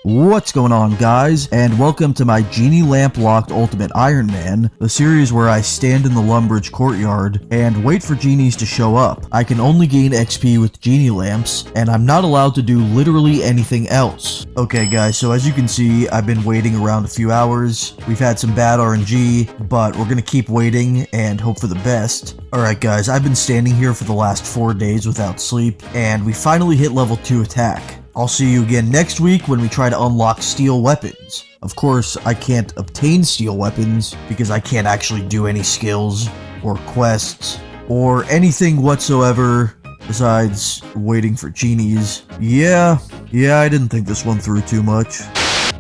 What's going on, guys, and welcome to my Genie Lamp Locked Ultimate Ironman, the series where I stand in the Lumbridge courtyard and wait for genies to show up. I can only gain XP with genie lamps, and I'm not allowed to do literally anything else. Okay guys, so as you can see, I've been waiting around a few hours. We've had some bad RNG, but we're gonna keep waiting and hope for the best. Alright guys, I've been standing here for the last 4 days without sleep, and we finally hit level 2 attack. I'll see you again next week when we try to unlock steel weapons. Of course, I can't obtain steel weapons because I can't actually do any skills or quests or anything whatsoever besides waiting for genies. Yeah, I didn't think this one through too much.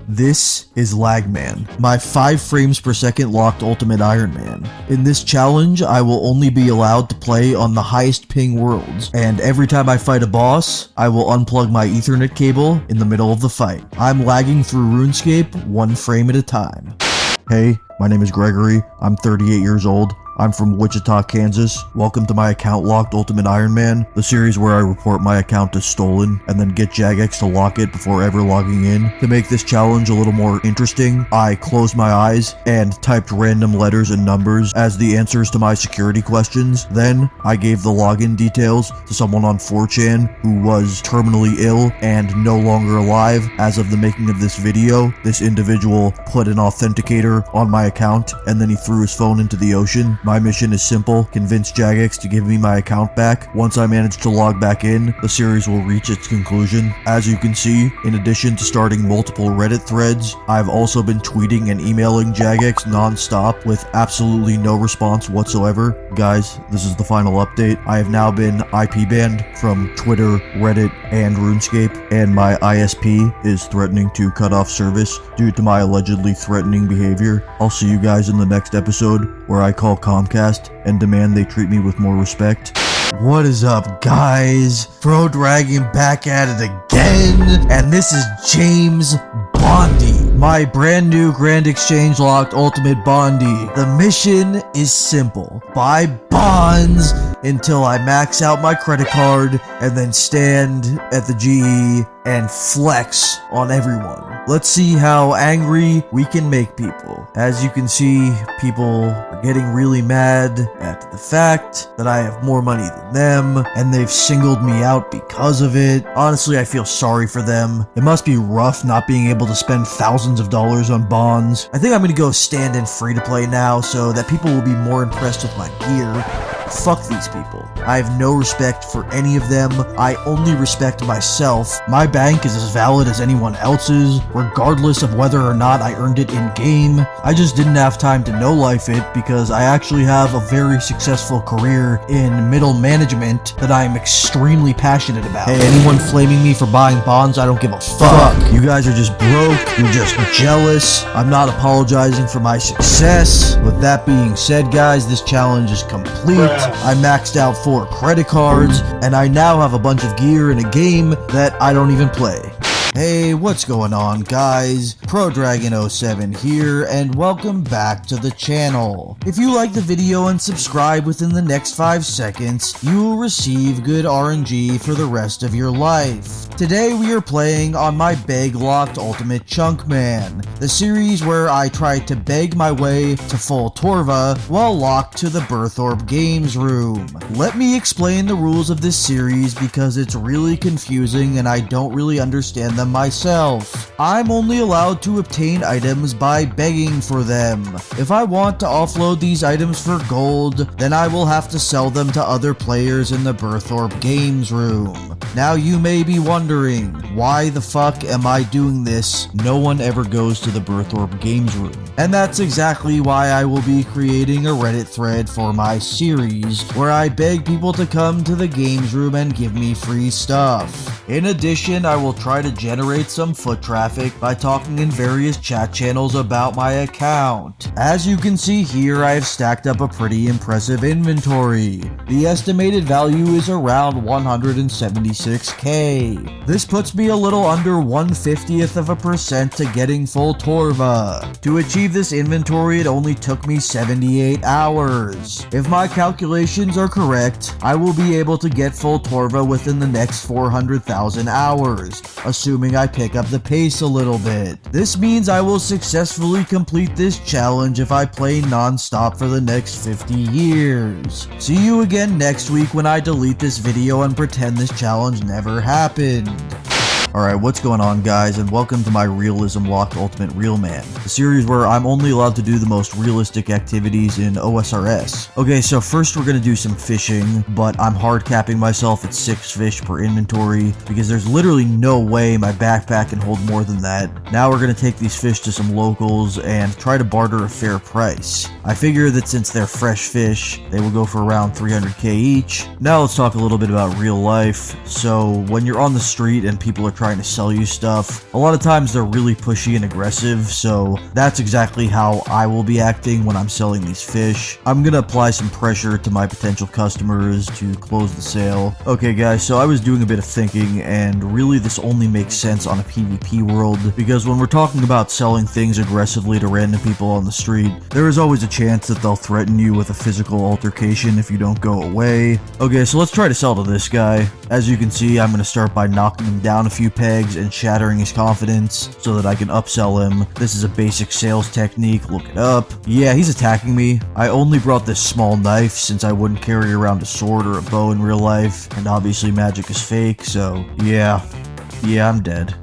This is Lagman, my 5 frames per second locked Ultimate Ironman. In this challenge, I will only be allowed to play on the highest ping worlds, and every time I fight a boss, I will unplug my Ethernet cable in the middle of the fight. I'm lagging through RuneScape 1 frame at a time. Hey, my name is Gregory, I'm 38 years old. I'm from Wichita, Kansas. Welcome to my account locked Ultimate Ironman, the series where I report my account as stolen and then get Jagex to lock it before ever logging in. To make this challenge a little more interesting, I closed my eyes and typed random letters and numbers as the answers to my security questions. Then, I gave the login details to someone on 4chan who was terminally ill and no longer alive as of the making of this video. This individual put an authenticator on my account and then he threw his phone into the ocean. My mission is simple: convince Jagex to give me my account back. Once I manage to log back in, the series will reach its conclusion. As you can see, in addition to starting multiple Reddit threads, I've also been tweeting and emailing Jagex non-stop with absolutely no response whatsoever. Guys, this is the final update. I have now been IP banned from Twitter, Reddit, and RuneScape, and my ISP is threatening to cut off service due to my allegedly threatening behavior. I'll see you guys in the next episode where I call Comcast and demand they treat me with more respect. What is up, guys? Pro Dragon back at it again, and this is James Bondi, my brand new Grand Exchange locked Ultimate Bondi. The mission is simple: buy bonds until I max out my credit card and then stand at the GE and flex on everyone. Let's see how angry we can make people. As you can see, people are getting really mad at the fact that I have more money than them, and they've singled me out because of it. Honestly, I feel sorry for them. It must be rough not being able to spend thousands of dollars on bonds. I think I'm gonna go stand in free to play now so that people will be more impressed with my gear. Fuck these people. I have no respect for any of them. I only respect myself. My bank is as valid as anyone else's, regardless of whether or not I earned it in-game. I just didn't have time to no-life it because I actually have a very successful career in middle management that I am extremely passionate about. Hey, anyone flaming me for buying bonds, I don't give a fuck. You guys are just broke. You're just jealous. I'm not apologizing for my success. With that being said, guys, this challenge is complete. I maxed out 4 credit cards, and I now have a bunch of gear in a game that I don't even play. Hey, what's going on, guys? Pro Dragon 07 here, and welcome back to the channel. If you like the video and subscribe within the next 5 seconds, you will receive good RNG for the rest of your life. Today we are playing on my Beg Locked Ultimate Chunkman, the series where I tried to beg my way to full Torva while locked to the Birth Orb Games room. Let me explain the rules of this series because it's really confusing and I don't really understand them myself. I'm only allowed to obtain items by begging for them. If I want to offload these items for gold, then I will have to sell them to other players in the Birth Orb Games room. Now you may be wondering, why the fuck am I doing this? No one ever goes to the Birth Orb Games room. And that's exactly why I will be creating a Reddit thread for my series, where I beg people to come to the games room and give me free stuff. In addition, I will try to generate some foot traffic by talking in various chat channels about my account. As you can see here, I have stacked up a pretty impressive inventory. The estimated value is around 176k. This puts me a little under 1/50% to getting full Torva. To achieve this inventory, it only took me 78 hours. If my calculations are correct, I will be able to get full Torva within the next 400,000 hours, assuming assuming I pick up the pace a little bit. This means I will successfully complete this challenge if I play non-stop for the next 50 years. See you again next week when I delete this video and pretend this challenge never happened. Alright, what's going on, guys, and welcome to my Realism Locked Ultimate Real Man, the series where I'm only allowed to do the most realistic activities in OSRS. Okay, so first we're gonna do some fishing, but I'm hard capping myself at 6 fish per inventory, because there's literally no way my backpack can hold more than that. Now we're gonna take these fish to some locals and try to barter a fair price. I figure that since they're fresh fish, they will go for around 300k each. Now let's talk a little bit about real life. So when you're on the street and people are trying to sell you stuff, a lot of times they're really pushy and aggressive, so that's exactly how I will be acting when I'm selling these fish. I'm gonna apply some pressure to my potential customers to close the sale. Okay guys, so I was doing a bit of thinking, and really this only makes sense on a PvP world, because when we're talking about selling things aggressively to random people on the street, there is always a chance that they'll threaten you with a physical altercation if you don't go away. Okay, so let's try to sell to this guy. As you can see, I'm gonna start by knocking him down a few pegs and shattering his confidence so that I can upsell him. This is a basic sales technique, look it up. Yeah, he's attacking me. I only brought this small knife since I wouldn't carry around a sword or a bow in real life, and obviously magic is fake, so yeah, I'm dead.